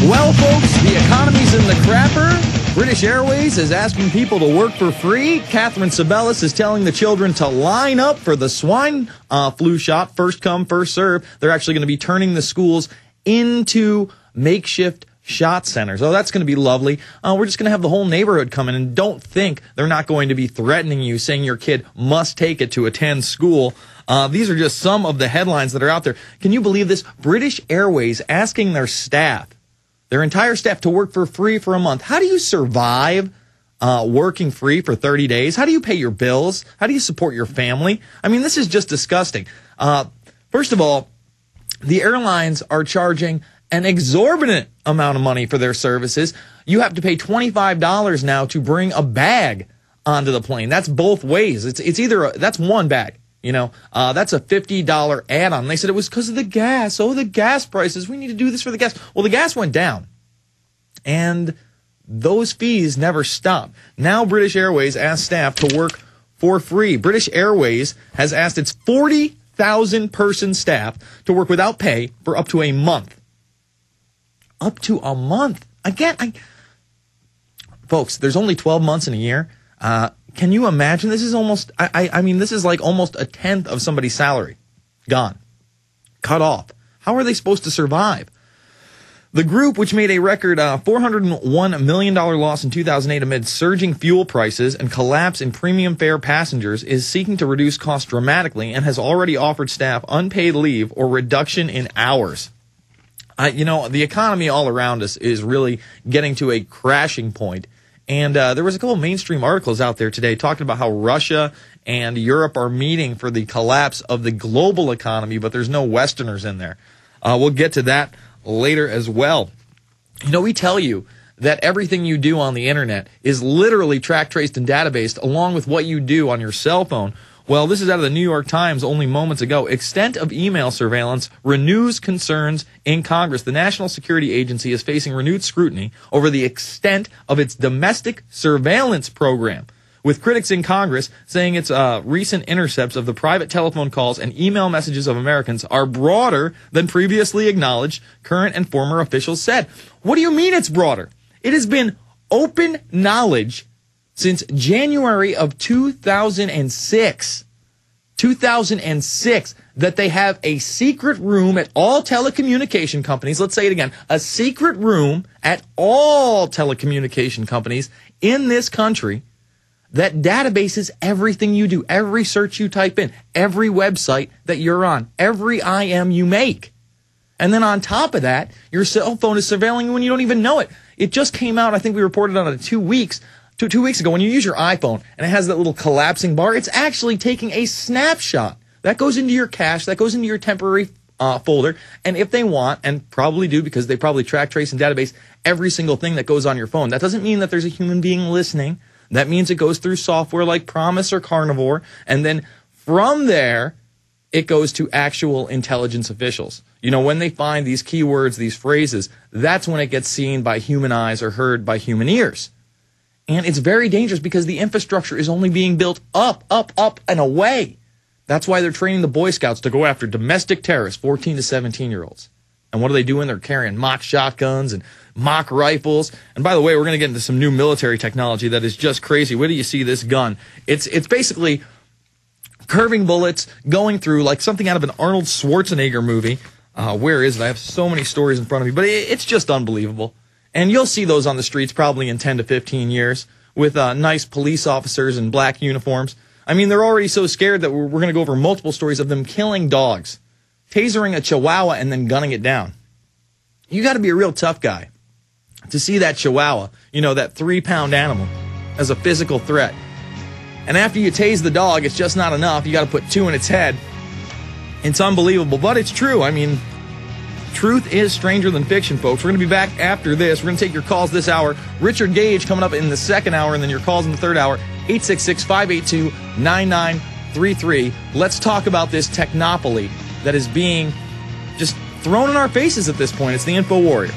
Well, folks, the economy's in the crapper. British Airways is asking people to work for free. Catherine Sabellis is telling the children to line up for the swine flu shot. First come, first serve. They're actually going to be turning the schools into makeshift shot centers. Oh, that's going to be lovely. We're just going to have the whole neighborhood come in, and don't think they're not going to be threatening you, saying your kid must take it to attend school. These are just some of the headlines that are out there. Can you believe this? British Airways asking their staff, their entire staff, to work for free for a month. How do you survive working free for 30 days? How do you pay your bills? How do you support your family? I mean, this is just disgusting. First of all, the airlines are charging an exorbitant amount of money for their services. You have to pay $25 now to bring a bag onto the plane. That's both ways. It's either that's one bag. You know, that's a $50 add-on. They said it was because of the gas. Oh, the gas prices. We need to do this for the gas. Well, the gas went down, and those fees never stop. Now British Airways asked staff to work for free. British Airways has asked its 40,000-person staff to work without pay for up to a month. Up to a month. Again, folks, there's only 12 months in a year. Can you imagine? This is almost, I mean, this is like almost a tenth of somebody's salary. Gone. Cut off. How are they supposed to survive? The group, which made a record $401 million loss in 2008 amid surging fuel prices and collapse in premium fare passengers, is seeking to reduce costs dramatically and has already offered staff unpaid leave or reduction in hours. You know, the economy all around us is really getting to a crashing point. And there was a couple of mainstream articles out there today talking about how Russia and Europe are meeting for the collapse of the global economy, but there's no Westerners in there. We'll get to that later as well. You know, we tell you that everything you do on the internet is literally tracked, traced, and databased along with what you do on your cell phone. Well, this is out of the New York Times only moments ago. Extent of email surveillance renews concerns in Congress. The National Security Agency is facing renewed scrutiny over the extent of its domestic surveillance program, with critics in Congress saying its recent intercepts of the private telephone calls and email messages of Americans are broader than previously acknowledged, current and former officials said. What do you mean it's broader? It has been open knowledge since January of 2006, that they have a secret room at all telecommunication companies. Let's say it again. A secret room at all telecommunication companies in this country that databases everything you do, every search you type in, every website that you're on, every IM you make. And then on top of that, your cell phone is surveilling you when you don't even know it. It just came out, I think we reported on it 2 weeks ago, when you use your iPhone and it has that little collapsing bar, it's actually taking a snapshot. That goes into your cache, that goes into your temporary folder, and if they want, and probably do because they probably track, trace, and database every single thing that goes on your phone. That doesn't mean that there's a human being listening. That means it goes through software like Promise or Carnivore, and then from there, it goes to actual intelligence officials. You know, when they find these keywords, these phrases, that's when it gets seen by human eyes or heard by human ears. And it's very dangerous because the infrastructure is only being built up, and away. That's why they're training the Boy Scouts to go after domestic terrorists, 14 to 17-year-olds. And what are they doing? They're carrying mock shotguns and mock rifles. And by the way, we're going to get into some new military technology that is just crazy. Where do you see this gun? It's basically curving bullets going through like something out of an Arnold Schwarzenegger movie. Where is it? I have so many stories in front of me, but it's just unbelievable. And you'll see those on the streets probably in 10 to 15 years with nice police officers in black uniforms. I mean, they're already so scared that we're going to go over multiple stories of them killing dogs, tasering a chihuahua, and then gunning it down. You got to be a real tough guy to see that chihuahua, you know, that 3-pound animal, as a physical threat. And after you tase the dog, it's just not enough. You got to put 2 in its head. It's unbelievable, but it's true. I mean, truth is stranger than fiction, folks. We're going to be back after this. We're going to take your calls this hour. Richard Gage coming up in the second hour, and then your calls in the third hour, 866-582-9933. Let's talk about this technopoly that is being just thrown in our faces at this point. It's the Infowarrior.